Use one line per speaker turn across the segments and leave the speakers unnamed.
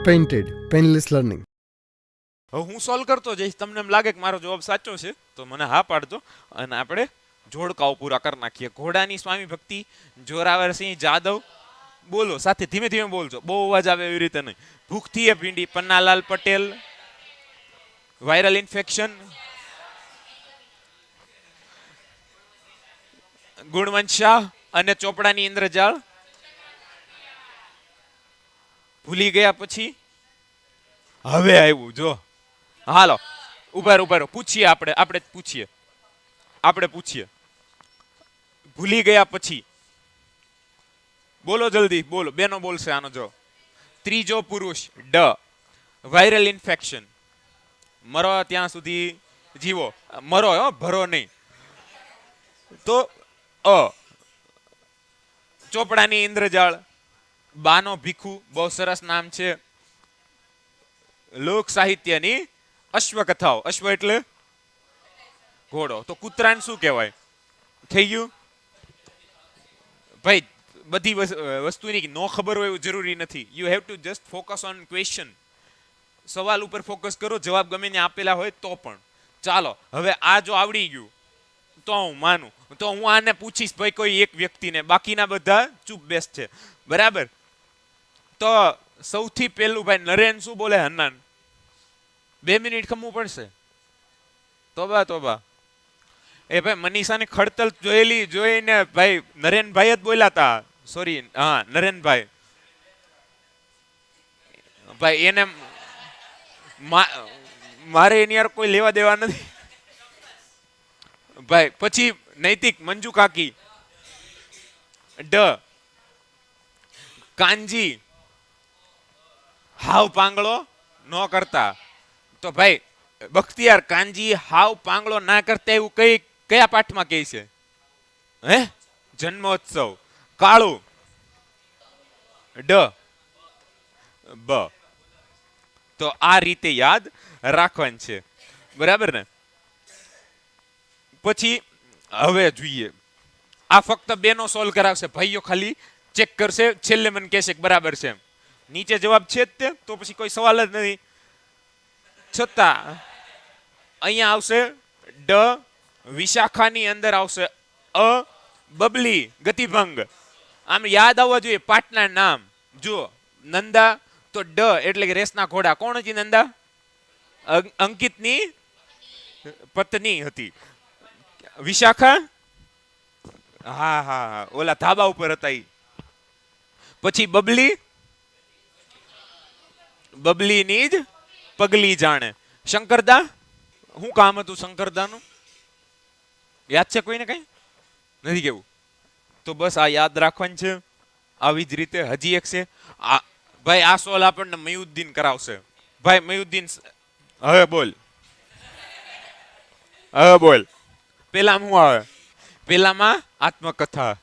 Painted painless learning.
હવે હું solve કરતો જઈશ, તમને એમ લાગે કે મારો જવાબ સાચો છે તો મને હા પાડજો અને આપણે જોડકાઓ પૂરા કરી નાખીએ. ઘોડાની સ્વામી ભક્તિ, જોરાવરસિંહ જાદવ, બોલો સાથે ધીમે ધીમે બોલજો, બહુ અવાજ આવે એવી રીતે નહીં. ભૂખથી એ ભીંડી, પન્નાલાલ પટેલ, વાયરલ ઇન્ફેક્શન, ગુણવંત શાહ અને ચોપડાની ઇન્દ્રજાળ. ભૂલી ગયા પછી હવે આવ્યું જો. હાલો ઉભા પૂછીએ, આપણે પૂછીએ. ભૂલી ગયા પછી બોલો, જલ્દી બોલો, બેનો બોલશે આનો જો. ત્રીજો પુરુષ ડ, વાયરલ ઇન્ફેક્શન, મરો ત્યાં સુધી જીવો, મરો ભરો નહીં. તો અ, ચોપડાની ઇન્દ્રજાળ, બાનો ભીખુ, બહુ સરસ નામ છે. લોક સાહિત્યની અશ્વકથાઓ, અશ્વ એટલે ઘોડો, તો કૂતરાને શું કહેવાય? થઈ ગયું ભાઈ. બધી વસ્તુની નો ખબર હોય એવું જરૂરી નથી. You have to just focus on question. સવાલ ઉપર ફોકસ કરો, જવાબ ગમે ને આપેલા હોય તો પણ ચાલો. હવે આ જો આવડી ગયું તો હું માનું, તો હું આને પૂછીશ ભાઈ કોઈ એક વ્યક્તિને, બાકીના બધા ચૂપ બેસ છે, બરાબર? તો સૌથી પહેલું ભાઈ નરેન શું બોલે? હન્નાન. 2 મિનિટ ખમવું પડશે. તોબા એ ભાઈ મનીષાની ખડતલ જોઈને ભાઈ નરેનભાઈ જ બોલ્યા હતા. સોરી, હા નરેનભાઈ. ભાઈ એને મારે એની યાર કોઈ લેવા દેવા નથી ભાઈ. પછી નૈતિક, મંજુ કાકી, ડ, કાંજી, હાવ પાંગળો ન કરતા. તો ભાઈ બખ્તિયાર, કાંજી હાવ પાંગળો ના કરતા એવું કયા પાઠમાં કહે છે? હે, જન્મોત્સવ. કાળું, ડ, બ. તો આ રીતે યાદ રાખવાનું છે, બરાબર ને? પછી હવે જોઈએ, આ ફક્ત બેનો સોલ્વ કરાવશે, ભાઈઓ ખાલી ચેક કરશે, છેલ્લે મને કહેશે કે બરાબર છે. નીચે જવાબ છે જ તે, તો પછી કોઈ સવાલ જ નથી. છતાં અહીંયા આવશે ડ, વિશાખાની અંદર આવશે અ, બબલી, ગતિભંગ. આમ યાદ આવવા જોઈએ પાટના નામ. જો નંદા તો ડ એટલે કે રેસના ઘોડા. કોણ હતી નંદા? અંકિતની પત્ની હતી. વિશાખા, હા ઓલા ધાબા ઉપર હતા. પછી બબલીની જ પગલી જાણે. શંકરદા, શું કામ હતું શંકરદાનું? યાદ છે કોઈને? કઈ નથી કેવું? તો બસ આ યાદ રાખવાનું છે. આવી જ રીતે હજી એક છે ભાઈ, આ સોલ આપણને મયુદ્દીન કરાવશે. ભાઈ મયુદ્દીન, હવે બોલ. પેલા શું આવે? પેલામાં આત્મકથા.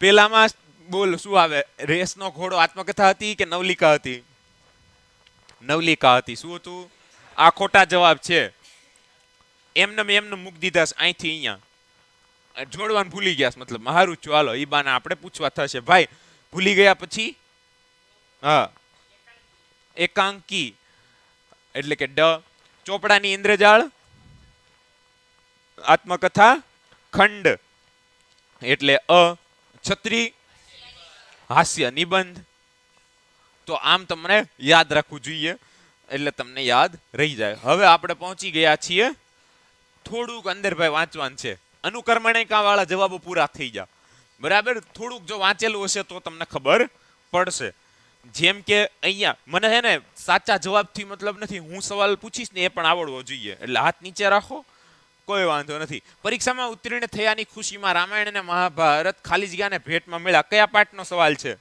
પેલામાં બોલ શું આવે? રેસનો ઘોડો આત્મકથા હતી કે નવલિકા હતી? નવલિકા હતી. શું હતું? આ ખોટા જવાબ છે. એમને મૂકી દીધા અહીંથી અહીંયા. જોડવાનું ભૂલી ગયા, મતલબ હારું છું. હાલો ઈ બાને આપણે પૂછવા થશે. ભાઈ ભૂલી ગયા પછી હા, એકાંકી એટલે કે ડ, ચોપડાની ઇન્દ્રજાળ, આત્મકથા, ખંડ એટલે અ, છત્રી, હાસ્ય નિબંધ. તો આમ તમને યાદ રાખવું જોઈએ એટલે તમને યાદ રહી જાય. હવે આપણે પહોંચી ગયા છીએ, થોડુંક અંદર ભાઈ વાંચવાનું છે. અનુકર્મણિકા વાળા જવાબો પૂરા થઈ ગયા, બરાબર? થોડુંક જો વાંચેલું હશે તો તમને ખબર પડશે. જેમ કે અહીંયા મને છે ને સાચા જવાબથી મતલબ નથી, હું સવાલ પૂછીશ ને એ પણ આવડવો જોઈએ. એટલે હાથ નીચે રાખો, કોઈ વાંધો નથી. પરીક્ષામાં ઉત્તીર્ણ થયાની ખુશીમાં રામાયણ અને મહાભારત ખાલી જગ્યાને ભેટમાં મળ્યા. કયા પાઠનો સવાલ છે?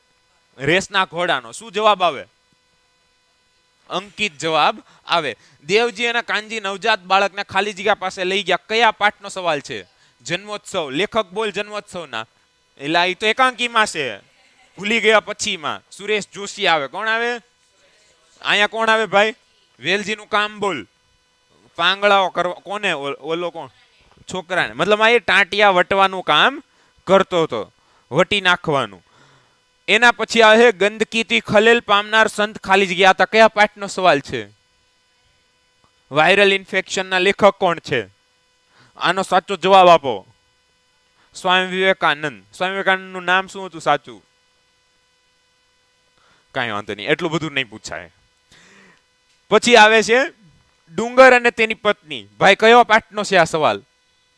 રેસના ઘોડાનો. શું જવાબ આવે? અંકિત જવાબ આવે. દેવજી અને કાનજી નવજાત બાળકને ખાલી જગ્યા પાસે લઈ ગયા. કયા પાઠનો સવાલ છે? જન્મોત્સવ. લેખક બોલ જન્મોત્સવના. એટલે એ તો એકાંકીમાં છે. ભૂલી ગયા પછીમાં સુરેશ જોશી આવે. કોણ આવે અહીંયા? કોણ આવે ભાઈ? વેલજીનું કામ બોલ. પાંગળાઓ કરવા. કોને? ઓલો કોણ? છોકરાને. મતલબ આ એ ટાંટિયા વટવાનું કામ કરતો હતો, વટી નાખવાનું. એના પછી આવે ગંદકીથી ખલેલ પામનાર સંત ખાલી જગ્યા. હતા કયા પાઠનો સવાલ છે? વાયરલ ઇન્ફેક્શનના લેખક કોણ છે? આનો સાચો જવાબ આપો. સ્વામી વિવેકાનંદ. સ્વામી વિવેકાનંદ નું નામ શું હતું સાચું? કાંઈ વાંધો નહીં, એટલું બધું નહીં પૂછાય. પછી આવે છે ડુંગર અને તેની પત્ની. ભાઈ કયો પાઠનો છે આ સવાલ?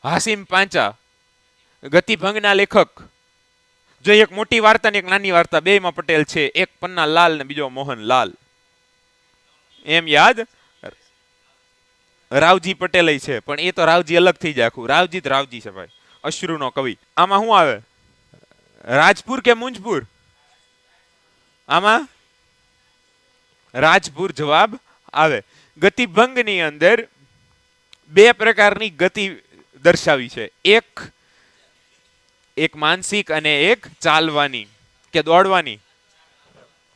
હાસિમ પાંચા, ગતિભંગના લેખક. જો એક મોટી વાર્તા ને એક નાની વાર્તા, બેયમાં પટેલ છે. એક પન્ના લાલ ને બીજો મોહનલાલ. એમ યાદ? રાવજી પટેલ છે, પણ એ તો રાવજી અલગ થઈ જાય આખું. રાવજી જ રાવજી છે ભાઈ, અશ્રુનો કવિ. આમાં શું આવે? રાજપુર કે મુંજપુર? આમાં રાજપુર જવાબ આવે. ગતિભંગની અંદર બે પ્રકારની ગતિ દર્શાવી છે. એક માનસિક અને એક ચાલવાની કે દોડવાની.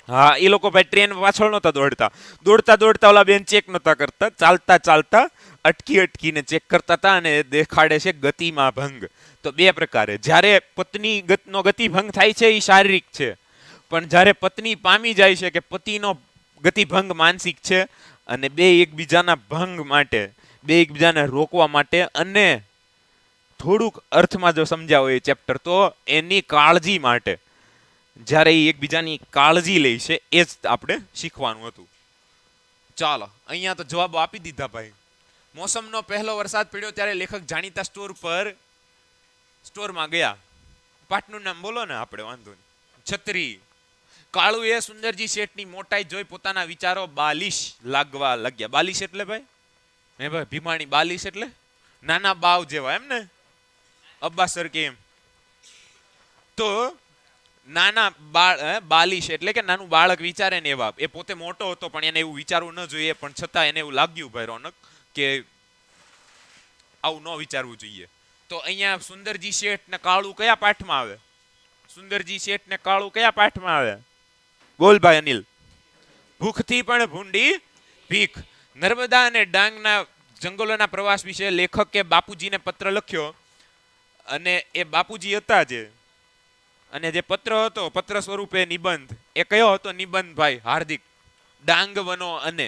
હા, એ લોકો ભાઈ ટ્રેન પાછળ નહોતા દોડતા. દોડતા દોડતા ઓલા બેન ચેક નહોતા કરતા. ચાલતા ચાલતા અટકીને ચેક કરતા હતા. અને દેખાડે છે ગતિમાં ભંગ. તો બે પ્રકારે, જ્યારે પત્ની નો ગતિભંગ થાય છે એ શારીરિક છે, પણ જ્યારે પત્ની પામી જાય છે કે પતિનો ગતિભંગ માનસિક છે, અને બે એકબીજાના ભંગ માટે, બે એકબીજાને રોકવા માટે, અને થોડુંક અર્થમાં જો સમજ્યા હોય ચેપ્ટર, તો એની કાળજી માટે, જ્યારે એ એકબીજાની કાળજી લે છે, એ જ આપણે શીખવાનું હતું. ચાલો, અહીંયા તો જવાબો આપી દીધા ભાઈ. મોસમનો પહેલો વરસાદ પડ્યો ત્યારે લેખક જાણીતા સ્ટોરમાં ગયા. પાઠનું નામ બોલો ને આપણે, વાંધો નહીં. છત્રી. કાળુ એ સુંદરજી શેઠની મોટાઈ જોઈ પોતાના વિચારો બાલિશ લાગવા લાગ્યા. બાલિશ એટલે ભાઈ હે ભાઈ ભીમાણી. બાલિશ એટલે નાના બાવ જેવા, એમ ને? અબ્બાસર કે એમ. તો નાના બાલિશ એટલે કે નાનું બાળક વિચારે ને એવા. એ પોતે મોટો હતો પણ એને એવું વિચારવું ન જોઈએ, પણ છતાં એને એવું લાગ્યું ભાઈ રોનક કે આવું ન વિચારવું જોઈએ. તો અહીંયા સુંદરજી શેઠ ને કાળુ કયા પાઠમાં આવે? સુંદરજી શેઠ ને કાળુ કયા પાઠમાં આવે? બોલ ભાઈ અનિલ. ભૂખથી પણ ભૂંડી ભીખ. નર્મદા અને ડાંગના જંગલોના પ્રવાસ વિશે લેખકે બાપુજીને પત્ર લખ્યો, અને એ બાપુજી હતા જે, અને જે પત્ર હતો, પત્ર સ્વરૂપે નિબંધ, એ કયો હતો નિબંધ ભાઈ? હાર્દિક. ડાંગ વનો અને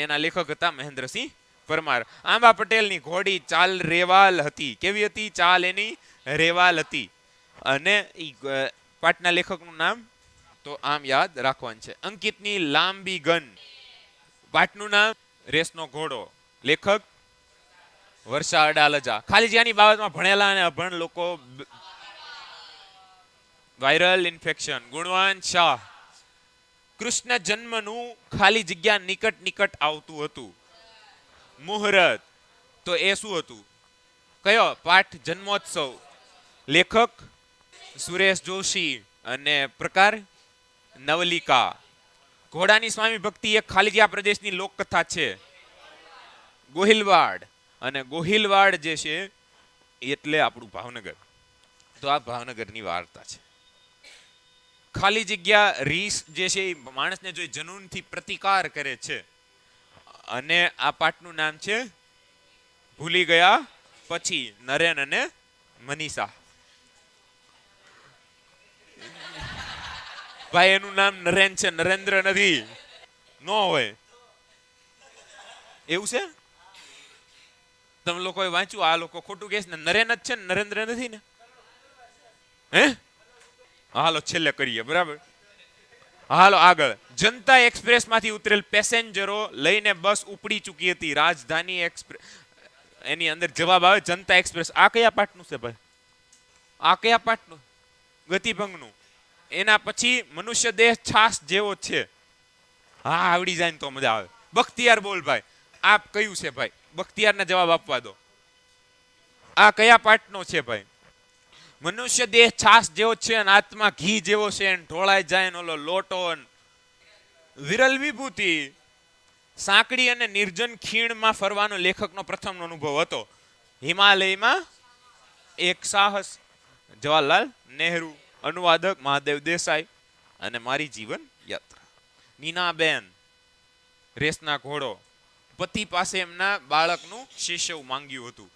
એના લેખક હતા મહેન્દ્રસિંહ પરમાર. આંબા પટેલની ઘોડી ચાલ રેવાલ હતી. કેવી હતી? ચાલ એની રેવાલ હતી. અને પાઠના લેખકનું નામ તો આમ યાદ રાખવાનું છે. અંકિતની લાંબી ગન. પાઠનું નામ રેસનો ઘોડો. લેખક વર્ષા અડાલજા. ખાલી જ્યાંની બાબતમાં ભણેલા અને અભણ લોકો. Viral infection. ગુણવંત શાહ. કૃષ્ણ જન્મનું ખાલી જગ્યા નિકટ આવતું હતું. મુહૂર્ત. તો એ શું હતું? કયો પાઠ? જન્મોત્સવ. લેખક સુરેશ જોશી. અને પ્રકાર નવલિકા. ઘોડાની સ્વામી ભક્તિ એક ખાલી જગ્યા પ્રદેશની લોકકથા છે. ગોહિલવાડ. અને ગોહિલવાડ જે છે એટલે આપણું ભાવનગર. તો આ ભાવનગરની વાર્તા છે. ખાલી જગ્યા રીસ જે છે એ માણસને જોઈ જનૂનથી પ્રતિકાર કરે છે. અને આ પાઠનું નામ છે ભૂલી ગયા પછી. નરેન અને મનીષા. ભાઈ એનું નામ નરેન છે, નરેન્દ્ર નથી. નો હોય એવું છે? તમે લોકોએ વાંચ્યું? આ લોકો ખોટું કહે છે ને. નરેન જ છે ને, નરેન્દ્ર નથી ને? હે? હાલો છેલ્લે કરીએ, બરાબર? હાલો આગળ. જનતા એક્સપ્રેસ માંથી ઉતરેલ પેસેન્જરો લઈને બસ ઉપડી ચૂકી હતી. રાજધાની એક્સપ્રેસ. એની અંદર જવાબ આવે જનતા એક્સપ્રેસ. આ કયા પાઠનું છે ભાઈ? આ કયા પાઠનું? ગતિભંગનું. એના પછી મનુષ્ય દેહ છાસ જેવો છે. હા, આવડી જાય ને તો મજા આવે. બખ્તિયાર. બોલ ભાઈ, આપ કયું છે ભાઈ? બખ્તિયારને જવાબ આપવા દો. આ કયા પાઠનો છે ભાઈ? મનુષ્ય દેહ છાસ જેવો છે, અને આત્મા ઘી જેવો છે, ઢોળાઈ જાય ઓલો લોટો. વિરલ વિભૂતિ. સાંકડી અને નિર્જન ખીણમાં ફરવાનો લેખકનો પ્રથમ અનુભવ હતો. હિમાલયમાં એક સાહસ. જવાહરલાલ નહેરુ. અનુવાદક મહાદેવ દેસાઈ. અને મારી જીવન યાત્રા. નીનાબેન. રેસના ઘોડો. પતિ પાસે એમના બાળકનું શિષ્ય માંગ્યું હતું.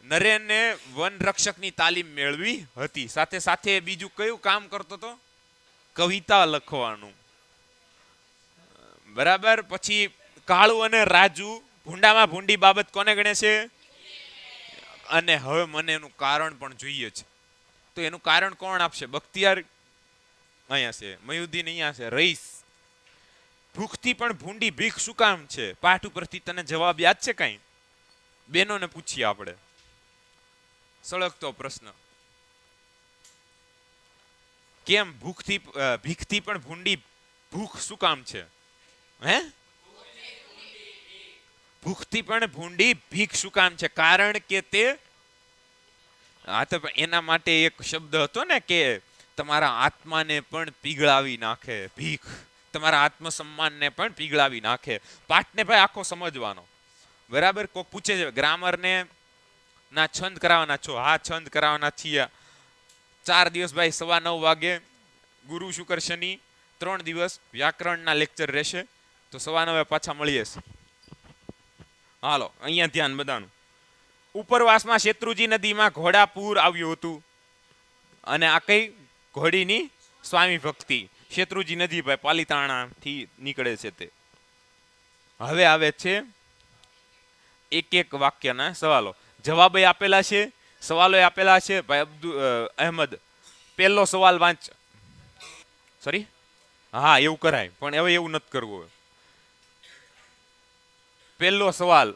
નરેને વન રક્ષકની તાલીમ મેળવી હતી. સાથે સાથે બીજું કયું કામ કરતો હતો? કવિતા લખવાનું. બરાબર. પછી કાળુ અને રાજુ ભૂંડામાં ભૂંડી બાબત કોને ગણે છે? અને હવે મને એનું કારણ પણ જોઈએ છે. તો એનું કારણ કોણ આપશે? બખ્તિયાર અહીંયા છે, મયુદ્દીન અહીંયા છે, રઈસ. ભૂખથી પણ ભૂંડી ભીખ શું કામ છે? પાઠ ઉપરથી તને જવાબ યાદ છે કઈ? બેનોને પૂછીએ આપણે. સળગતો પ્રશ્ન. કેમ ભીખથી પણ ભૂંડી ભૂખ શું કામ છે? હે? ભૂખથી પણ ભૂંડી ભીખ શું કામ છે? કારણ કે તે હા તો એના માટે એક શબ્દ હતો ને કે તમારા આત્માને પણ પીગળાવી નાખે ભીખ, તમારા આત્મસન્માનને પણ પીગળાવી નાખે. પાઠને ભાઈ આખો સમજવાનો. બરાબર. કોક પૂછે છે ગ્રામરને ના છંદ કરાવવાના છો? હા છંદ કરાવવાના છીએ. 4 દિવસ ભાઈ 9:15 વાગે ગુરુ શુક્ર શનિ 3 દિવસ વ્યાકરણના લેક્ચર રહેશે. તો 9:15 પાછા મળીએ. હાલો અહીંયા ધ્યાન બધાનું. ઉપરવાસમાં શેત્રુજી નદીમાં ઘોડા પૂર આવ્યું હતું. અને આ કઈ ઘોડીની સ્વામી ભક્તિ. શેત્રુજી નદી ભાઈ પાલીતાણા થી નીકળે છે તે. હવે આવે છે એક એક વાક્યના સવાલો. જવાબ આપેલા છે, સવાલો આપેલા છે. ભાઈ અબ્દુલ અહેમદ પહેલો સવાલ વાંચ. સોરી, હા એવું કરાય પણ હવે એવું નથી કરવું. પહેલો સવાલ,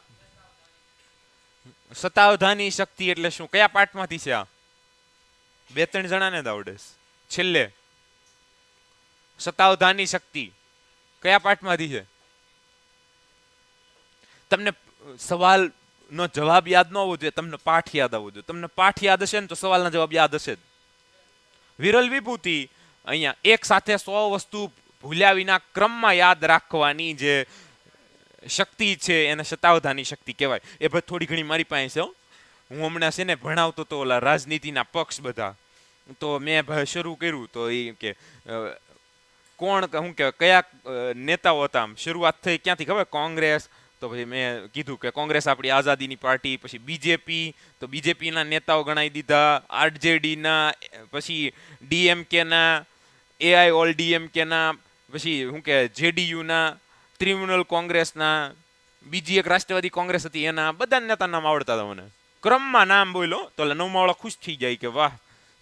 સતાવધાની શક્તિ એટલે શું? કયા પાઠમાંથી છે આ? 2-3 જણાને જ આવડે. છેલ્લે સતાવધાની શક્તિ કયા પાઠમાંથી છે? તમને સવાલ નો જવાબ યાદ ન હોવો જોઈએ, તમને પાઠ યાદ આવવો જોઈએ. તમને પાઠ યાદ હશે ને તો સવાલના જવાબ યાદ હશે જ. વિરલ વિભૂતિ અહીંયા એક સાથે 100 વસ્તુ ભૂલ્યા વિના ક્રમમાં યાદ રાખવાની જે શક્તિ છે એને સતાવધાની શક્તિ કહેવાય. એ ભાઈ થોડી ઘણી મારી પાસે છે. હું હમણાં છે ને ભણાવતો તો ઓલા રાજનીતિના પક્ષ બધા, તો મેં ભાઈ શરૂ કર્યું તો એ કે કોણ શું કે કયા નેતાઓ હતા. આમ શરૂઆત થઈ ક્યાંથી ખબર? કોંગ્રેસ. તો પછી મેં કીધું કે કોંગ્રેસ આપણી આઝાદીની પાર્ટી. પછી બીજેપી, તો બીજેપીના નેતાઓ ગણાવી દીધા. આરજેડીના, પછી ડીએમકેના, એઆઈ ઓલ ડીએમકેના, પછી શું કે જેડીયુના, તૃણમૂલ કોંગ્રેસના, બીજી એક રાષ્ટ્રવાદી કોંગ્રેસ હતી એના. બધા નેતા નામ આવડતા હતા મને. ક્રમમાં નામ બોલો તો 9મા વાળા ખુશ થઈ જાય કે વાહ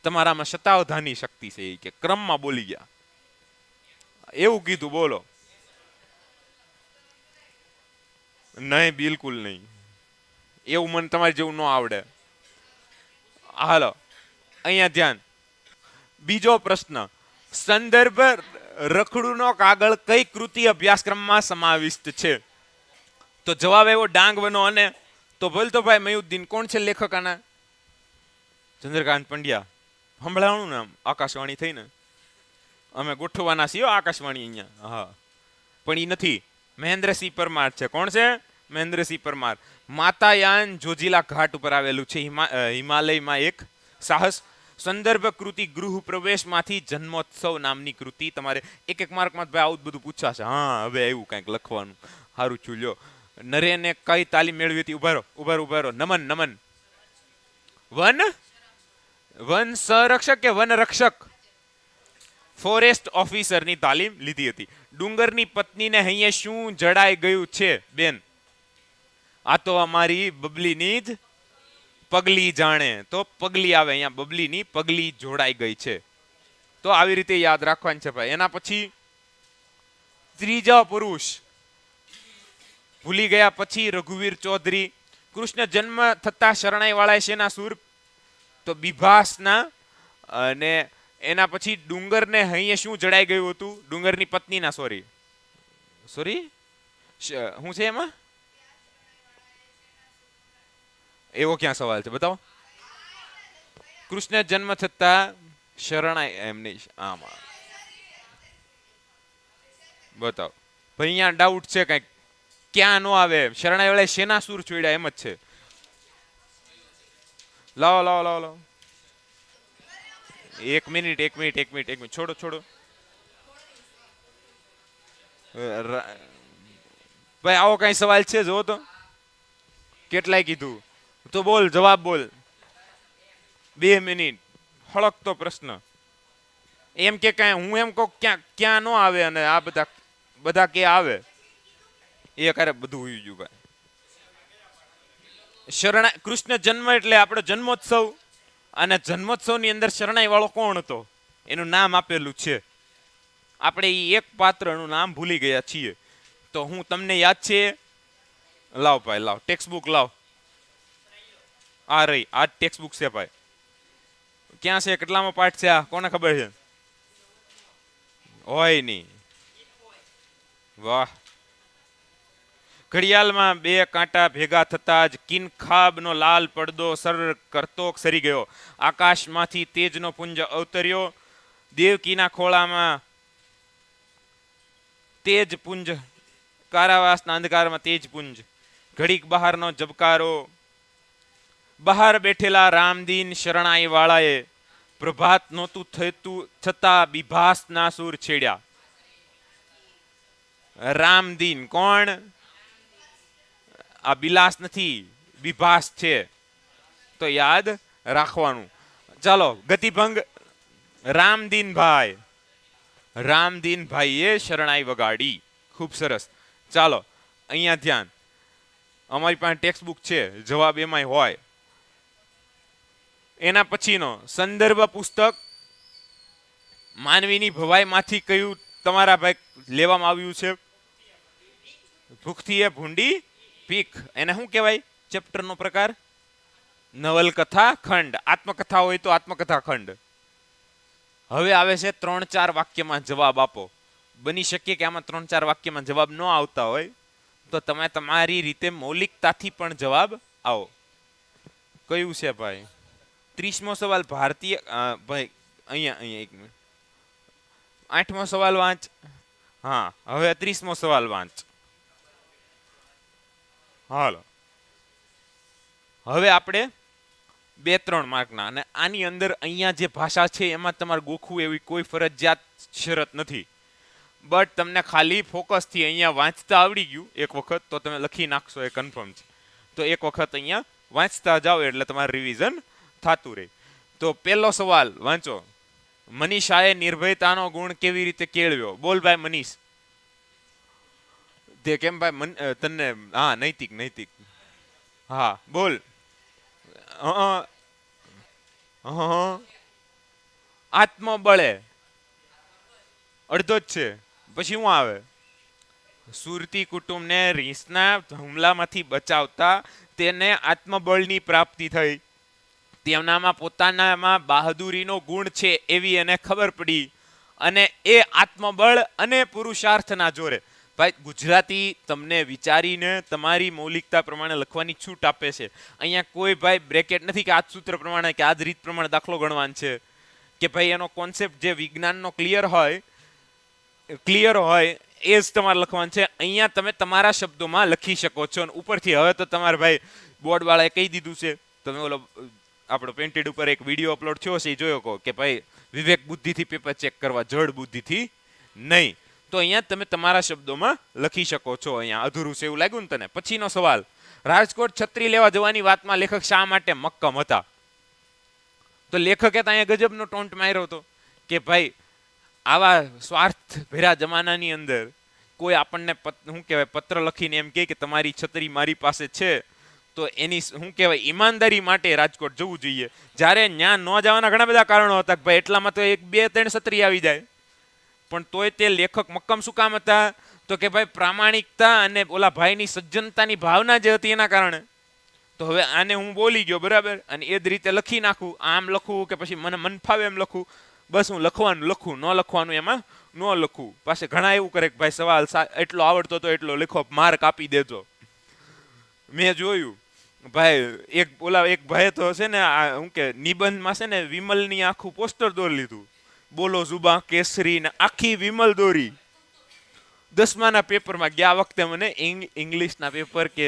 તમારામાં સતાવધાની શક્તિ છે. કે ક્રમમાં બોલી ગયા એવું કીધું. બોલો. નહીં, બિલકુલ નહીં. એવું મને તમારે જેવું ન આવડે. હાલો અહીંયા ધ્યાન. બીજો પ્રશ્ન, સંદર્ભ રખડુનો કાગળ કઈ કૃતિ અભ્યાસક્રમમાં સમાવિષ્ટ છે? તો જવાબ એવો ડાંગ વનો. અને તો બોલ તો ભાઈ મયુદ્દીન કોણ છે લેખક આના? ચંદ્રકાંત પંડ્યા. સંભળાવણું ને આમ આકાશવાણી થઈને અમે ગોઠવવાના છીએ આકાશવાણી અહીંયા. હા પણ એ નથી. મહેન્દ્રસિંહ પરમાર છે. કોણ છે? મહેન્દ્રસિંહ પરમાર. માતાયાન જોજીલા ઘાટ ઉપર આવેલું છે, હિમાલયમાં એક સાહસ. સંદર્ભ કૃતિ ગૃહ પ્રવેશમાંથી જન્મોત્સવ નામની કૃતિ. તમારે એક એક માર્કમાં ભાઈ આવું બધું પૂછાશે. હા હવે એવું કંઈક લખવાનું. સારું ચૂલ્યો. નરેને કઈ તાલીમ મેળવી હતી? ઉભારો. નમન. વન સંરક્ષક કે વન રક્ષક? ફોરેસ્ટ ઓફિસરની તાલીમ લીધી હતી. ડુંગરની પત્નીને અહીંયા શું જડાઈ ગયું છે બેન? આ તો અમારી બબલીની જ પગલી જાણે. તો પગલી આવે અહીંયા, બબલીની પગલી જોડાઈ ગઈ છે. તો આવી રીતે યાદ રાખવાનું છે ભાઈ. એના પછી ત્રીજો પુરુષ ભૂલી ગયા પછી રઘુવીર ચૌધરી. કૃષ્ણ જન્મ થતા શરણાઈ વાળા શેના સુર? તો બિભાસના. અને એના પછી ડુંગરને અહીંયા શું જડાઈ ગયું હતું? ડુંગરની પત્નીના. સોરી શું છે એમાં? એવો ક્યાં સવાલ છે બતાવો. કૃષ્ણ જન્મ થતા શરણાઈ એમની આમાં બતાવો ભાઈ. અહીંયા ડાઉટ છે કઈક. ક્યાં નો આવે? શરણાઈ વાળા શેના સુર છોડ્યા એમ જ છે. લાવો. એક મિનિટ છોડો. ભાઈ આવો કઈ સવાલ છે? જો તો કેટલાય કીધું. તો બોલ, જવાબ બોલ. 2 મિનિટ. હળકતો પ્રશ્ન. એમ કે કાંઈ હું એમ કહું ક્યાં ક્યાં ન આવે અને આ બધા બધા કે આવે એ કરે બધું હોઈ ગયું ભાઈ. શરણાઈ કૃષ્ણ જન્મ એટલે આપણો જન્મોત્સવ, અને જન્મોત્સવની અંદર શરણાઈ વાળો કોણ હતો એનું નામ આપેલું છે. આપણે એ એક પાત્રનું નામ ભૂલી ગયા છીએ. તો હું તમને યાદ છે? લાવ ભાઈ લાવ ટેક્સ્ટ બુક લાવ. આ રહી આ ટેક્સ્ટ બુક છે ભાઈ. ક્યાં છે? કેટલામાં પાઠ છે આ? કોને ખબર છે? હોય નહીં. વાહ. ઘડિયાળમાં બે કાંટા ભેગા થતા જ કિનખાબનો લાલ પડદો સર કરતો સરી ગયો. આકાશમાંથી તેજનો પુંજ અવતર્યો. દેવકીના ખોળામાં તેજ પુંજ, કારાવાસના અંધકારમાં તેજ પુંજ. ઘડીક બહારનો જબકારો. બહાર બેઠેલા રામદીન શરણાઈ વાળાએ પ્રભાત નહોતું થતું છતાં બિભાસના સૂર છેડ્યા. રામદીન કોણ? આ બિલાસ નથી, બિભાસ છે, તો યાદ રાખવાનું. ચાલો ગતિભંગ. રામદીનભાઈ, રામદીનભાઈએ શરણાઈ વગાડી. ખૂબ સરસ. ચાલો અહીંયા ધ્યાન. અમારી પાસે ટેક્સ્ટ બુક છે, જવાબ એમાંય હોય. એના પછીનો સંદર્ભ પુસ્તક માનવીની ભવાઈમાંથી કયું તમારા ભાઈ લેવામાં આવ્યું છે? ભૂખથી એ ભૂંડી પીખ. એને શું કહેવાય? ચેપ્ટરનો પ્રકાર નવલકથા ખંડ. આત્મકથા હોય તો આત્મકથા ખંડ. હવે આવે છે 3-4 વાક્યમાં જવાબ આપો. બની શકે કે આમાં 3-4 વાક્યમાં જવાબ ન આવતા હોય તો તમે તમારી રીતે મૌલિકતાથી પણ જવાબ આવો. કયું છે ભાઈ? 30મો સવાલ ભારતીય ભાઈ અહીંયા અહીંયા 1 મિનિટ. 8મો સવાલ વાંચ. હા હવે 30મો સવાલ વાંચ. હાલો હવે આપણે 2-3 માર્કના, અને આની અંદર અહીંયા જે ભાષા છે એમાં તમારે ગોખવું એવી કોઈ ફરજિયાત શરત નથી. બટ તમને ખાલી ફોકસથી અહીંયા વાંચતા આવડી ગયું એક વખત તો તમે લખી નાખશો એ કન્ફર્મ છે. તો એક વખત અહીંયા વાંચતા જાઓ એટલે તમારે રિવિઝન થતું રહે. તો પહેલો સવાલ વાંચો. મનીષાએ નિર્ભયતાનો ગુણ કેવી રીતે કેળવ્યો? બોલ ભાઈ મનીષ. તે કેમ ભાઈ તને? હા નૈતિક નૈતિક. હા બોલ. આત્મબળે અડધો જ છે. પછી શું આવે? સુરતી કુટુંબને રીંછના હુમલામાંથી બચાવતા તેને આત્મબળની પ્રાપ્તિ થઈ. તેમનામાં પોતાનામાં બહાદુરીનો ગુણ છે એવી એને ખબર પડી, અને એ આત્મબળ અને પુરુષાર્થના જોરે. ભાઈ ગુજરાતી તમને વિચારીને તમારી મૌલિકતા પ્રમાણે લખવાની છૂટ આપે છે. અહીંયા કોઈ ભાઈ બ્રેકેટ નથી કે આ સૂત્ર પ્રમાણે કે આ જ રીત પ્રમાણે દાખલો ગણવાનો છે, કે ભાઈ એનો કોન્સેપ્ટ જે વિજ્ઞાનનો ક્લિયર હોય એ જ તમારે લખવાનું છે. અહીંયા તમે તમારા શબ્દોમાં લખી શકો છો. અને ઉપરથી હવે તો તમારે ભાઈ બોર્ડવાળાએ કહી દીધું છે, તમે ઓલો આપણો પેન્ટેડ ઉપર એક વિડીયો અપલોડ થયો છે એ જોયો કહો કે ભાઈ વિવેક બુદ્ધિથી પેપર ચેક કરવા, જડ બુદ્ધિથી નહીં. તો અહીંયા તમે તમારા શબ્દોમાં લખી શકો છો. અહીંયા અધૂરું છે એવું લાગ્યું ને તને? પછીનો સવાલ. રાજકોટ છત્રી લેવા જવાની વાતમાં લેખક શા માટે મક્કમ હતા? તો લેખકે તો અહીંયા ગજબનો ટોન્ટ માર્યો હતો કે ભાઈ આવા સ્વાર્થ ભર્યા જમાનાની અંદર કોઈ આપણને શું કહેવાય પત્ર લખીને એમ કહે કે તમારી છત્રી મારી પાસે છે, તો એની શું કહેવાય ઈમાનદારી માટે રાજકોટ જવું જોઈએ. જ્યારે ત્યાં ન જવાના ઘણા બધા કારણો હતા કે ભાઈ એટલામાં તો 1-2-3 છત્રી આવી જાય. પણ તોય તે લેખક મક્કમ શું કામ હતા? તો કે ભાઈ પ્રામાણિકતા અને ઓલા ભાઈની સજ્જનતાની ભાવના જે હતી એના કારણે. તો હવે આને હું બોલી ગયો બરાબર, અને એ જ રીતે લખી નાખું, આમ લખું કે પછી મને મન ફાવે એમ લખું, બસ હું લખવાનું લખું, ન લખવાનું એમાં ન લખું. પાછું ઘણા એવું કરે કે ભાઈ સવાલ એટલો આવડતો તો એટલો લખો, માર્ક આપી દેજો. મેં જોયું ભાઈ એક ભાઈ તો છે ને શું કે નિબંધમાં છે ને વિમલની આખું પોસ્ટર દોરી લીધું, બોલો જુબા કેસરી ને આખી વિમલ દોરી. 10માના પેપરમાં ગયા વખતે મને ઇંગ્લિશના પેપર કે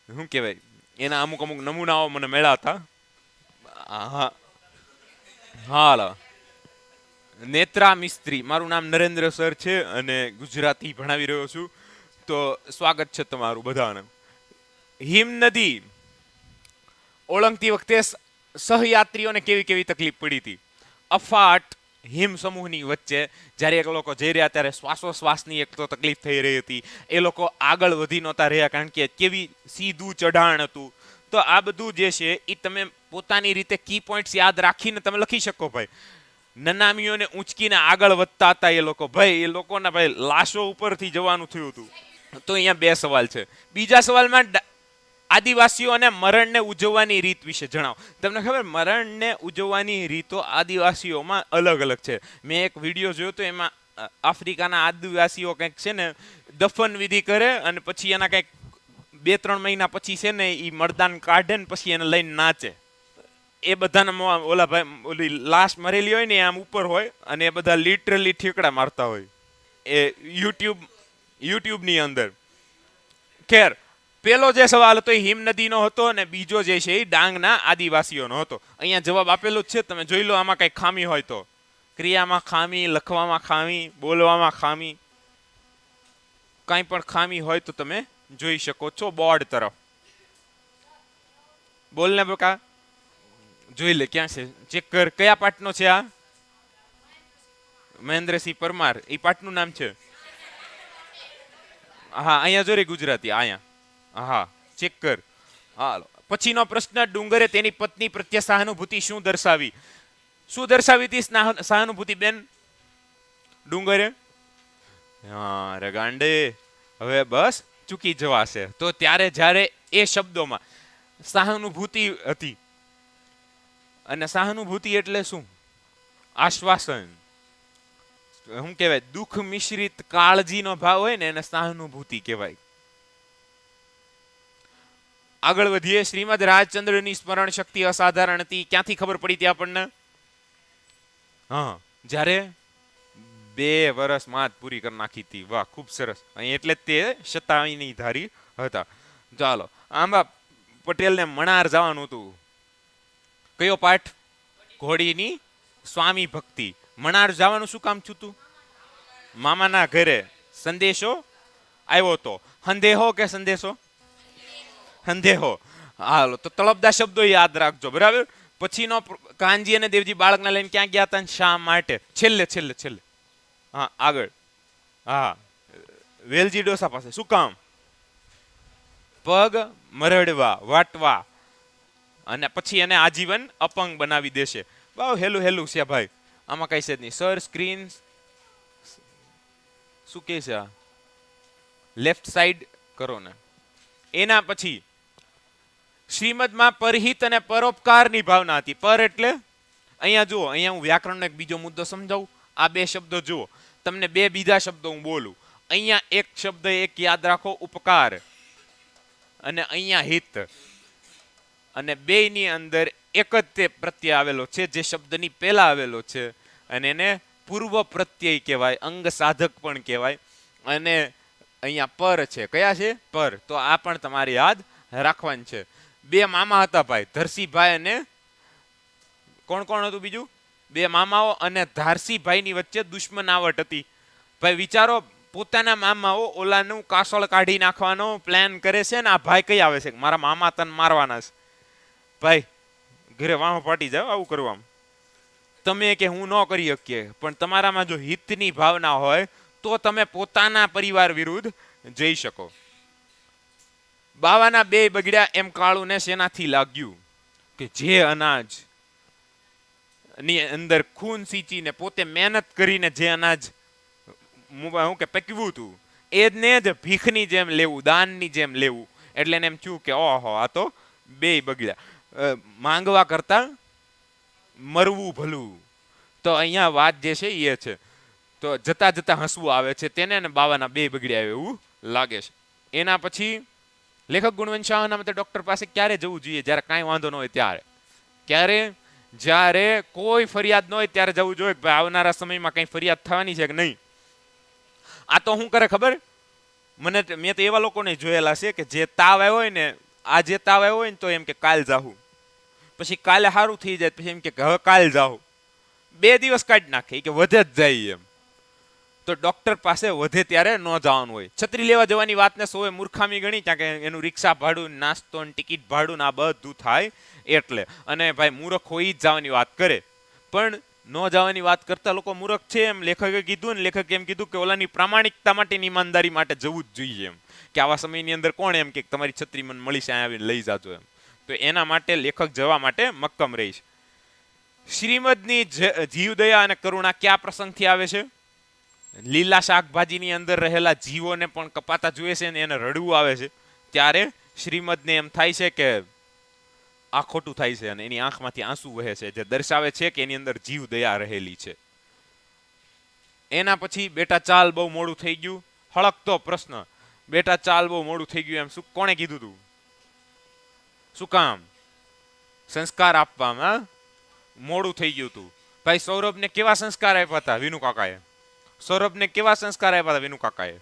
શું કહેવાય એના અમુક નમૂનાઓ મને મળ્યા હતા. હા હાલો. નેત્રા મિસ્ત્રી, મારું નામ નરેન્દ્ર સર છે અને ગુજરાતી ભણાવી રહ્યો છું. તો સ્વાગત છે તમારું બધાને. હિમનદી ઓળંગતી વખતે સહયાત્રીઓને કેવી કેવી તકલીફ પડી હતી? અફાટ હિમ સમૂહની વચ્ચે જ્યારે એ લોકો જઈ રહ્યા ત્યારે શ્વાસોશ્વાસની એક તો તકલીફ થઈ રહી હતી. એ લોકો આગળ વધી નહોતા રહ્યા કારણ કે કેવી સીધું ચઢાણ હતું. તો આ બધું જે છે એ તમે પોતાની રીતે કી પોઈન્ટ્સ યાદ રાખીને તમે લખી શકો ભાઈ. નનામીઓને ઊંચકીને આગળ વધતા હતા એ લોકો. ભાઈ એ લોકોના ભાઈ લાશો ઉપરથી જવાનું થયું હતું. તો અહીંયા બે સવાલ છે. બીજા સવાલમાં આદિવાસીઓ અને મરણને ઉજવવાની રીત વિશે જણાવો. તમને ખબર મરણને ઉજવવાની રીતો આદિવાસીઓમાં અલગ અલગ છે. મેં એક વિડીયો જોયો તો એમાં આફ્રિકાના આદિવાસીઓ કંઈક છે ને દફન વિધિ કરે અને પછી એના કંઈક 2-3 મહિના પછી છે ને એ મરદાન કાઢે ને પછી એને લઈને નાચે. એ બધાના ઓલા ભાઈ ઓલી લાશ મરેલી હોય ને આમ ઉપર હોય અને એ બધા લિટરલી ઠેકડા મારતા હોય એ યુટ્યુબની અંદર. ખેર, પેલો જે સવાલ હતો એ હિમનદીનો હતો અને બીજો જે છે એ ડાંગના આદિવાસીઓનો હતો. અહીંયા જવાબ આપેલો જ છે, તમે જોઈ લો. આમાં કઈ ખામી હોય તો ક્રિયામાં ખામી, લખવામાં ખામી, બોલવામાં ખામી, કાંઈ પણ ખામી હોય તો તમે જોઈ શકો છો બોર્ડ તરફ. બોલ ને બકા, જોઈ લે ક્યાં છે, ચેક કર. કયા પાઠનો છે આ? મહેન્દ્રસિંહ પરમાર. એ પાઠનું નામ છે? હા, અહીંયા જો રે ગુજરાતી. અહીંયા હા, ચેક કર. હાલો, પછીનો પ્રશ્ન. ડુંગરે તેની પત્ની પ્રત્યે સહાનુભૂતિ શું દર્શાવી? શું દર્શાવી હતી સહાનુભૂતિ બેન ડુંગરે? હા રે ગાંડે, હવે બસ ચૂકી જવાશે. તો ત્યારે જ્યારે એ શબ્દોમાં સહાનુભૂતિ હતી, અને સહાનુભૂતિ એટલે શું? આશ્વાસન. શું કહેવાય? દુઃખ મિશ્રિત કાળજીનો ભાવ હોય ને એને સહાનુભૂતિ કહેવાય. આગળ વધીએ. શ્રીમદ રાજચંદ્રની સ્મરણ શક્તિ અસાધારણ હતી. ક્યાંથી ખબર પડી હતી આપણને? હા, જ્યારે 2 વર્ષ માં પૂરી કરી નાખી હતી. વાહ, ખૂબ સરસ. અહીં એટલે તે શતાયની ધારી હતા. ચાલો, આંબા પટેલને મણાર જવાનું હતું. કયો પાઠ? ઘોડીની સ્વામી ભક્તિ. મણાર જવાનું શું કામ થયું? મામાના ઘરે સંદેશો આવ્યો તો. સંદેહો કે સંદેશો? સંદેહો. હાલો, તો તળપદા શબ્દો યાદ રાખજો, બરાબર. પછીનો કાનજી અને દેવજી બાળકને લઈને ક્યાં ગયા હતા? શા માટે? છેલ્લે છેલ્લે છેલ્લે. હા, આગળ. હા, વેલજી ડોસા પાસે. શું કામ? પગ મરડવા, વાટવા. અને પછી એને આજીવન અપંગ બનાવી દેશે. બહુ હેલું હેલું છે ભાઈ. આમાં કઈ છે જ નહીં. સર સ્ક્રીન શું કે છે? લેફ્ટ સાઈડ કરો ને. એના પછી શ્રીમદમાં પરહિત અને પરોપકારની ભાવના હતી. પર એટલે અહીંયા જુઓ, અહીંયા હું વ્યાકરણનો એક બીજો મુદ્દો સમજાવું. આ 2 શબ્દો જુઓ, તમને 2 બીજા શબ્દો હું બોલું. અહીંયા એક શબ્દ એક યાદ રાખો, ઉપકાર, અને અહીંયા હિત. અને બેયની અંદર એક જ તે પ્રત્યય આવેલો છે જે શબ્દની પહેલા આવેલો છે, અને એને પૂર્વ પ્રત્યય કહેવાય, અંગ સાધક પણ કહેવાય. અને અહીંયા પર છે. કયા છે? પર. તો આ પણ તમારે યાદ રાખવાનું છે. 2 મામા હતા ભાઈ, ધરસીભાઈ અને કોણ કોણ હતું બીજું? 2 મામાઓ અને ધારસીભાઈની વચ્ચે દુશ્મનાવટ હતી. ભાઈ વિચારો, પોતાના મામાઓ ઓલાનું કાસળ કાઢી નાખવાનો પ્લાન કરે છે ને આ ભાઈ કઈ આવે છે? મારા મામા તને મારવાના છે. ભાઈ ઘરે વાહ પાટી જાવ આવું કરવાનું. તમે કે હું ન કરી શકીએ, પણ તમારામાં જો હિતની ભાવના હોય તો તમે પોતાના પરિવાર વિરુદ્ધ જઈ શકો. બાવાના 2 બગડ્યા એમ કાળુને શેનાથી લાગ્યું? કે જે અનાજ ની અંદર ખૂન સિંચીને પોતે મહેનત કરીને જે અનાજ શું કે પકવ્યું હતું એને જ ભીખની જેમ લેવું, દાનની જેમ લેવું. એટલે એને એમ થયું કે ઓહો, આ તો 2 બગડ્યા. માંગવા કરતા મરવું ભલું. તો અહીંયા વાત જે છે એ છે. તો જતા જતા હસવું આવે છે તેને, ને બાવાના 2 બગડ્યા એવું લાગે છે. એના પછી લેખક ગુણવંત શાહના મતે ડોક્ટર પાસે ક્યારે જવું જોઈએ? જ્યારે કાંઈ વાંધો ન હોય ત્યારે. ક્યારે? જ્યારે કોઈ ફરિયાદ ન હોય ત્યારે જવું જોઈએ. ભાઈ આવનારા સમયમાં કંઈ ફરિયાદ થવાની છે કે નહીં. આ તો શું કરે ખબર? મેં તો એવા લોકોને જોયેલા છે કે જે તાવ આવ્યો હોય ને, આ જે તાવ આવ્યો હોય ને તો એમ કે કાલ જાહું, પછી કાલે સારું થઈ જાય, પછી એમ કે હવે કાલ જાહું. 2 દિવસ કાઢી નાખે કે વધે જ જાય એમ. તો ડોક્ટર પાસે વધે ત્યારે ન જવાનું હોય. છત્રી લેવા જવાની વાતને સૌએ મૂર્ખામી ગણી, કારણ કે એનું રિક્ષા ભાડું, નાસ્તો, ટિકિટ ભાડું આ બધું થાય એટલે. અને ભાઈ મૂર્ખ હોય જ જવાની વાત કરે. પણ નો જવાની વાત કરતા લોકો મૂર્ખ છે એમ લેખકે કીધું ને લેખકે એમ કીધું કે ઓલાની પ્રામાણિકતા માટે ઈમાનદારી માટે જવું જ જોઈએ એમ કે આવા સમયની અંદર કોણ એમ કે તમારી છત્રી મને મળી છે આવીને લઈ જાજો એમ તો એના માટે લેખક જવા માટે મક્કમ રહી છે. શ્રીમદની જીવદયા અને કરુણા કયા પ્રસંગથી આવે છે? લીલા શાકભાજીની અંદર રહેલા જીવોને પણ કપાતા જોઈએ છે ને એને રડવું આવે છે ત્યારે શ્રીમદને એમ થાય છે કે આ ખોટું થાય છે અને એની આંખમાંથી આંસુ વહે છે જે દર્શાવે છે કે એની અંદર જીવ દયા રહેલી છે. એના પછી બેટા ચાલ બહુ મોડું થઈ ગયું. હળકતો પ્રશ્ન, બેટા ચાલ બહુ મોડું થઈ ગયું એમ શું કોણે કીધું તું? શું કામ? સંસ્કાર આપવામાં મોડું થઈ ગયું તું. ભાઈ સૌરભને કેવા સંસ્કાર આપ્યા હતા વિનુ કાકાએ? સૌરભને કેવા સંસ્કાર આપ્યા હતા વિનુ કાકાએ?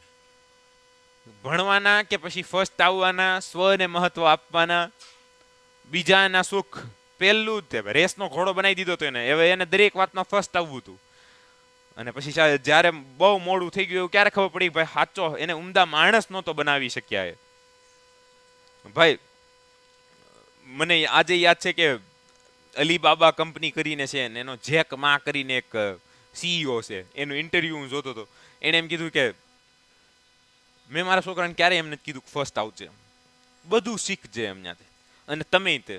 ભણવાના કે પછી ફર્સ્ટ આવવાના, સ્વને મહત્વ આપવાના, બીજાના સુખ, પહેલું જ રેસનો ઘોડો બનાવી દીધો હતો એને. હવે એને દરેક વાતમાં ફર્સ્ટ આવવું હતું અને પછી જ્યારે બહુ મોડું થઈ ગયું ક્યારે ખબર પડી ભાઈ સાચો એને ઉમદા માણસ નહોતો બનાવી શક્યા એ. ભાઈ મને આજે યાદ છે કે અલીબાબા કંપની કરીને છે ને એનો જેક મા કરીને એક સીઈઓ છે એનું ઇન્ટરવ્યુ હું જોતો હતો. એણે એમ કીધું કે મેં મારા છોકરાને ક્યારેય એમ નથી કીધું ફર્સ્ટ આવશે, બધું શીખજે એમ ત્યાંથી અને તમે તે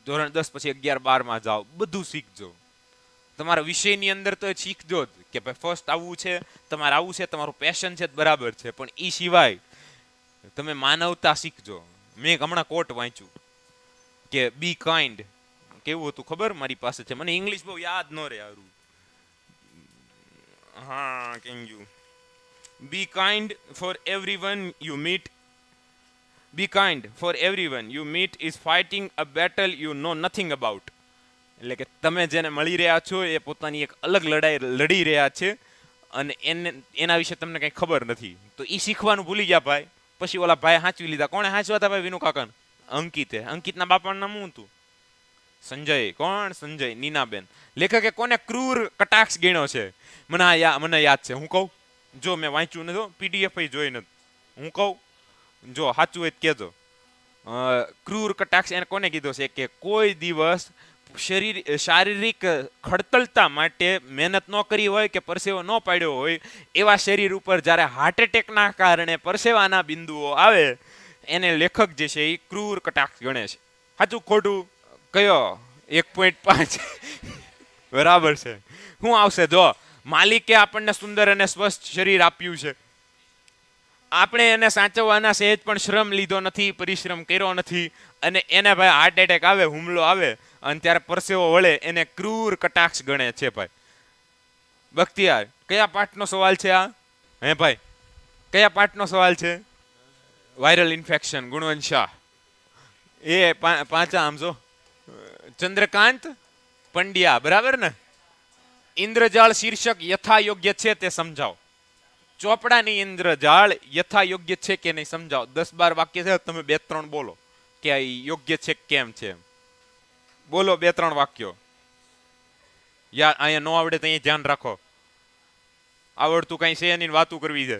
ધોરણ 10 પછી 11 12માં જાઓ બધું શીખજો. તમારા વિષયની અંદર તો શીખજો જ કે ભાઈ ફર્સ્ટ આવવું છે, તમારે આવવું છે, તમારું પેશન છે બરાબર છે, પણ એ સિવાય તમે માનવતા શીખજો. મેં હમણાં કોટ વાંચ્યું કે બી કાઇન્ડ, કેવું હતું ખબર? મારી પાસે છે, મને ઇંગ્લિશ બહુ યાદ ન રહે હારું. હા કેમ you be kind for everyone you meet. Be kind, for everyone you meet is fighting a battle you know nothing about. એટલે કે તમે જેને મળી રહ્યા છો એ પોતાની એક અલગ લડાઈ લડી રહ્યા છે અને એના વિશે તમને કંઈ ખબર નથી. તો એ શીખવાનું ભૂલી ગયા ભાઈ. પછી ઓલા ભાઈ હાંચવી લીધા. કોણે હાંચવા હતા ભાઈ વિનુ કાકાને? અંકિતે. અંકિતના બાપાનું નામ શું હતું? સંજય. કોણ? સંજય. નીનાબેન. લેખકે કોને ક્રૂર કટાક્ષ ગણ્યો છે? મને યાદ છે. હું કહું, જો મેં વાંચ્યું નથી, પીડીએફ જોઈ નથી, હું કહું જો સાચું હોય કહેજો. ક્રૂર કટાક્ષ એને કોને કીધો છે કે કોઈ દિવસ શારીરિક ખડતલતા માટે મહેનત ન કરી હોય કે પરસેવો ન પાડ્યો હોય એવા શરીર ઉપર જ્યારે હાર્ટ એટેકના કારણે પરસેવાના બિંદુઓ આવે એને લેખક જે છે એ ક્રૂર કટાક્ષ ગણે છે. સાચું ખોટું? કયો? 1.5 બરાબર છે. શું આવશે? જો માલિકે આપણને સુંદર અને સ્વસ્થ શરીર આપ્યું છે, આપણે એને સાચવવાના સહેજ પણ શ્રમ લીધો નથી, પરિશ્રમ કર્યો નથી અને એને ભાઈ હાર્ટ એટેક આવે, હુમલો આવે અને ત્યારે પરસેવો વળે એને ક્રૂર કટાક્ષ ગણે છે ભાઈ. બખ્તિયાર, કયા પાઠનો સવાલ છે આ? હે ભાઈ કયા પાઠનો સવાલ છે? Viral infection, Gunvant Shah. એ પાંચા આમ જો ચંદ્રકાંત પંડ્યા, બરાબર ને? ઇન્દ્રજાળ શીર્ષક યથા યોગ્ય છે તે સમજાવો. ચોપડાની ઇન્દ્રજાળ યથા યોગ્ય છે કે નહીં સમજાવો. 10-12 વાક્ય છે, તમે 2-3 બોલો કે આ યોગ્ય છે કેમ છે. બોલો 2-3 વાક્યો. યાર અહીંયા ન આવડે તો અહીંયા ધ્યાન રાખો. આવડતું કઈ છે એની વાતું કરવી છે.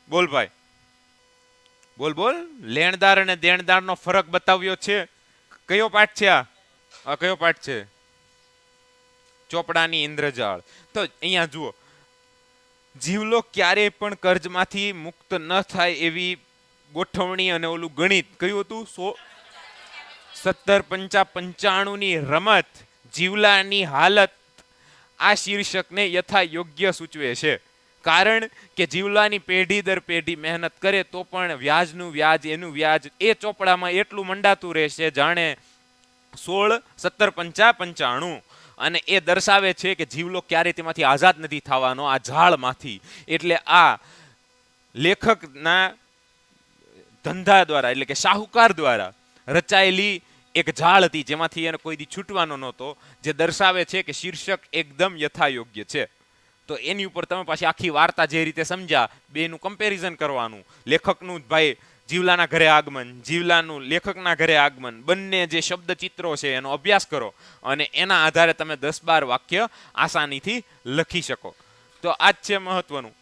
બોલ ભાઈ, બોલ બોલ. લેણદાર અને દેણદારનો ફરક બતાવ્યો છે. કયો પાઠ છે આ? કયો પાઠ છે? ચોપડાની ઇન્દ્રજાળ. તો અહીંયા જુઓ, જીવલોક ક્યારેય પણ કર્જમાંથી મુક્ત ન થાય એવી ગોઠવણી અને ઓલું ગણિત કયું હતું? 17-5-95 ની રમત જીવલાની હાલત આ શીર્ષકને યથા યોગ્ય સૂચવે છે. કારણ કે જીવલાની પેઢી દર પેઢી મહેનત કરે તો પણ વ્યાજનું વ્યાજ એનું વ્યાજ એ ચોપડામાં એટલું મંડાતું રહેશે જાણે 16-17-5-95. અને એ દર્શાવે છે કે જીવલો ક્યારેય તેમાંથી આઝાદ નથી થવાનો આ ઝાડમાંથી. એટલે આ લેખકના ધંધા દ્વારા એટલે કે શાહુકાર દ્વારા રચાયેલી એક ઝાડ હતી જેમાંથી એને કોઈ દી છૂટવાનો નહોતો, જે દર્શાવે છે કે શીર્ષક એકદમ યથાયોગ્ય છે. તો એની ઉપર તમે પાછી આખી વાર્તા જે રીતે સમજ્યા બેનું કમ્પેરિઝન કરવાનું. લેખકનું ભાઈ જીવલાના ઘરે આગમન, જીવલાનું લેખકના ઘરે આગમન, બંને જે શબ્દ ચિત્રો છે એનો અભ્યાસ કરો અને એના આધારે તમે 10-12 વાક્ય આસાનીથી લખી શકો. તો આ જ છે મહત્વનું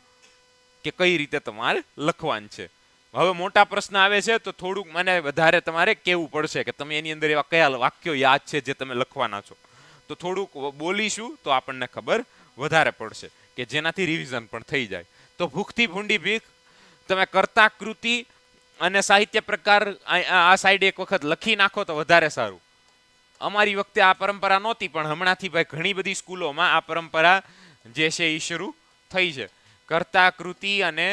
કે કઈ રીતે તમારે લખવાનું છે. હવે મોટા પ્રશ્ન આવે છે તો થોડુંક મને વધારે તમારે કહેવું પડશે કે તમે એની અંદર એવા કયા વાક્યો યાદ છે જે તમે લખવાના છો. તો થોડુંક બોલીશું તો આપણને ખબર વધારે પડશે કે જેનાથી રિવિઝન પણ થઈ જાય. તો ભૂખથી ભૂંડી ભીખ, તમે કર્તા કૃતિ અને સાહિત્ય પ્રકાર આ સાઈડ એક વખત લખી નાખો તો વધારે સારું. અમારી વખતે આ પરંપરા નહોતી, પણ હમણાંથી ભાઈ ઘણી બધી સ્કૂલોમાં આ પરંપરા જે છે એ શરૂ થઈ છે. કર્તા કૃતિ અને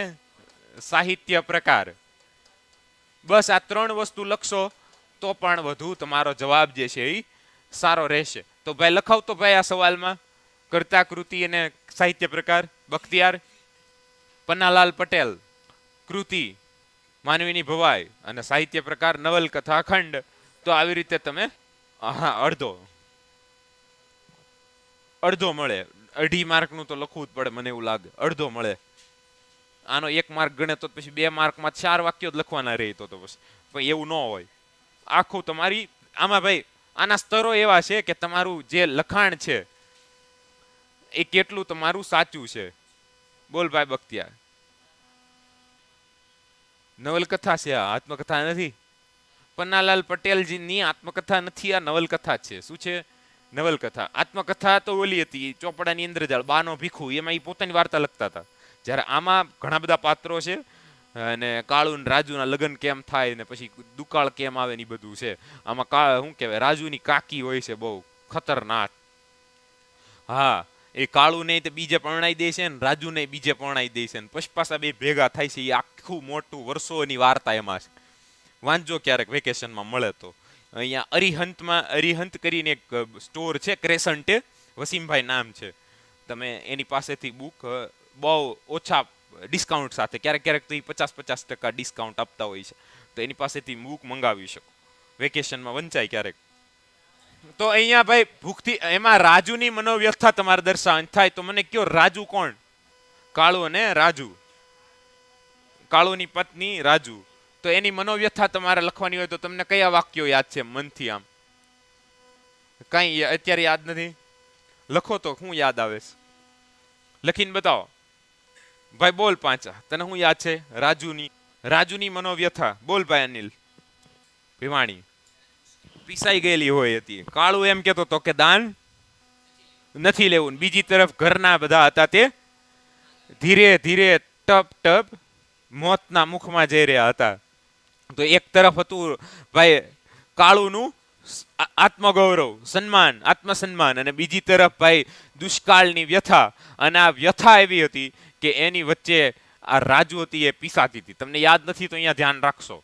સાહિત્ય પ્રકાર, બસ આ 3 વસ્તુ લખશો તો પણ વધુ તમારો જવાબ જે છે એ સારો રહેશે. તો ભાઈ લખાવ તો ભાઈ આ સવાલમાં કર્તા કૃતિ અને સાહિત્ય પ્રકાર. બખ્તિયાર, પન્નાલાલ પટેલ, કૃતિ માનવીની ભવાઈ અને સાહિત્ય પ્રકાર નવલકથા ખંડ. તો આવી રીતે તમે અડધો મળે. 2.5 માર્કનું તો લખવું જ પડે મને એવું લાગે. અડધો મળે. આનો 1 માર્ક ગણે તો પછી 2 માર્કમાં 4 વાક્યો જ લખવાના રહે. તો પછી પણ એવું ન હોય. આખું તમારી આમાં ભાઈ આના સ્તરો એવા છે કે તમારું જે લખાણ છે એ કેટલું તમારું સાચું છે. બોલ ભાઈ બખ્તિયાર. નવલકથા છે, આ આત્મકથા નથી. પન્નાલાલ પટેલજીની આત્મકથા નથી, આ નવલકથા છે. શું છે? નવલકથા. આત્મકથા તો ઓલી હતી ચોપડાની ઇન્દ્રજાળ, બાનો ભીખુ, એમાં એ પોતાની વાર્તા લખતા હતા. જ્યારે આમાં ઘણા બધા પાત્રો છે અને કાળુ ને રાજુના લગ્ન કેમ થાય ને પછી દુકાળ કેમ આવે ને બધું છે. આમાં શું કહેવાય, રાજુની કાકી હોય છે બહુ ખતરનાક. હા, એ કાળુ ને તે બીજે પરણાઈ દે છે ને રાજુ ને બીજે પરણાઈ દે છે ને પછી પાછા બે ભેગા થાય છે. એ આખું મોટું વર્ષોની વાર્તા એમાં છે. વાંચજો ક્યારેક વેકેશનમાં મળે તો. અહીંયા અરિહંત કરીને એક સ્ટોર છે, ક્રેસન્ટે, વસીમભાઈ નામ છે. તમે એની પાસેથી બુક બહુ ઓછા ડિસ્કાઉન્ટ સાથે, ક્યારેક તો એ 50% ડિસ્કાઉન્ટ આપતા હોય છે, તો એની પાસેથી બુક મંગાવી શકો. વેકેશનમાં વંચાય ક્યારેક. તો અહીંયા ભાઈ ભૂખથી એમાં રાજુની મનોવ્યથા તમારે દર્શાવવાની થાય. તો મને કયો રાજુ કોણ? કાળુ અને રાજુ, કાળુની પત્ની રાજુ. તો એની મનોવ્યથા તમારે લખવાની હોય તો તમને કયા વાક્યો યાદ છે મનથી? આમ કઈ અત્યારે યાદ નથી? લખો તો શું યાદ આવે છે? લખીને બતાવો ભાઈ. બોલ પાંચા, તને શું યાદ છે રાજુની મનોવ્યથા? બોલ ભાઈ અનિલ ભીવાણી. પીસાઈ ગયેલી હોય હતી. કાળુ એમ કેતો તો કે દાન નથી લેવું. બીજી તરફ ઘરના બધા હતા તે ધીરે ધીરે ટપ ટપ મોતના મુખમાં જઈ રહ્યા હતા. તો એક તરફ હતું ભાઈ કાળુનું આત્મગૌરવ, સન્માન, આત્મસન્માન, અને બીજી તરફ ભાઈ દુષ્કાળની વ્યથા. અને આ વ્યથા એવી હતી કે એની વચ્ચે આ રાજુ હતી એ પીસાતી હતી. તમને યાદ નથી તો અહીંયા ધ્યાન રાખશો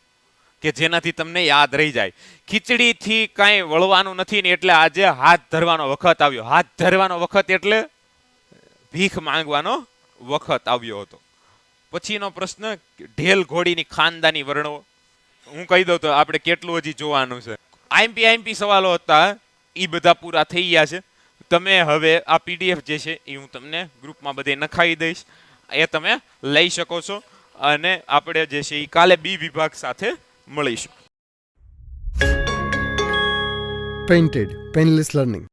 કે જેનાથી તમને યાદ રહી જાય. ખીચડીથી કાંઈ વળવાનું નથી ને એટલે આજે હાથ ધરવાનો વખત આવ્યો. હાથ ધરવાનો વખત એટલે ભીખ માંગવાનો વખત આવ્યો હતો. પછીનો પ્રશ્ન, ઢેલ ઘોડીની ખાનદાની વર્ણો. હું કહી દઉં તો આપણે કેટલું હજી જોવાનું છે. આઈએમપી સવાલો હતા એ બધા પૂરા થઈ ગયા છે. તમે હવે આ પીડીએફ જે છે એ હું તમને ગ્રુપમાં બધે નખાવી દઈશ, એ તમે લઈ શકો છો. અને આપણે જે છે એ કાલે બી વિભાગ સાથે મળીશું.
Painted, Painless Learning.